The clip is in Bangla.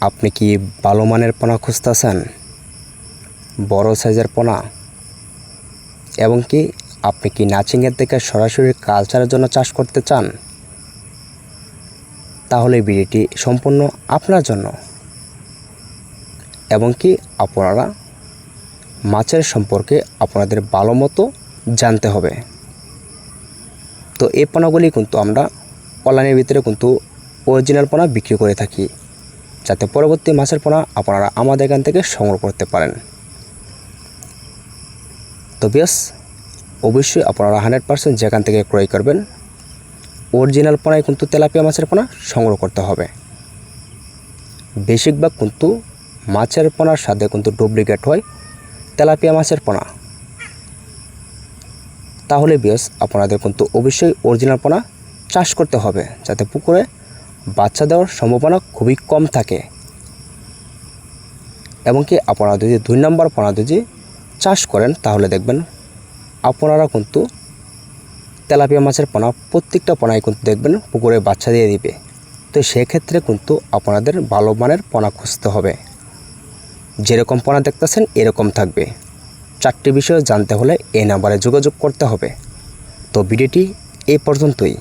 আপনি কি ভালো মানের পোনা খুঁজতেছেন, বড় সাইজের পোনা? এবং কি আপনি কি নাচিংয়ের থেকে সরাসরি কালচারের জন্য চাষ করতে চান? তাহলে ভিডিওটি সম্পূর্ণ আপনার জন্য। এবং কি আপনারা মাছের সম্পর্কে আপনাদের ভালো মতো জানতে হবে। তো এই পোনাগুলি কিন্তু আমরা অনলাইনের ভিতরে কিন্তু অরিজিনাল পোনা বিক্রি করে থাকি, যাতে পরবর্তী মাছের পোনা আপনারা আমাদের এখান থেকে সংগ্রহ করতে পারেন। তো বেশ, অবশ্যই আপনারা 100% যেখান থেকে ক্রয় করবেন অরিজিনাল পোনায় কিন্তু তেলাপিয়া মাছের পোনা সংগ্রহ করতে হবে। বেশিরভাগ কিন্তু মাছের পোনার সাথে কিন্তু ডুপ্লিকেট হয় তেলাপিয়া মাছের পোনা। তাহলে বেশ, আপনাদের কিন্তু অবশ্যই অরিজিনাল পোনা চাষ করতে হবে, যাতে পুকুরে বাচ্চা দেওয়ার সম্ভাবনা খুবই কম থাকে। এবং কি আপনারা যদি 2 নম্বর পোনা যদি চাষ করেন, তাহলে দেখবেন আপনারা কিন্তু তেলাপিয়া মাছের পোনা প্রত্যেকটা পোনায় কিন্তু দেখবেন পুকুরে বাচ্চা দিয়ে দিবে। তো সেক্ষেত্রে কিন্তু আপনাদের ভালো মানের পোনা খুঁজতে হবে। যেরকম পোনা দেখতেছেন এরকম থাকবে। 4টি বিষয় জানতে হলে এই নাম্বারে যোগাযোগ করতে হবে। তো ভিডিওটি এই পর্যন্তই।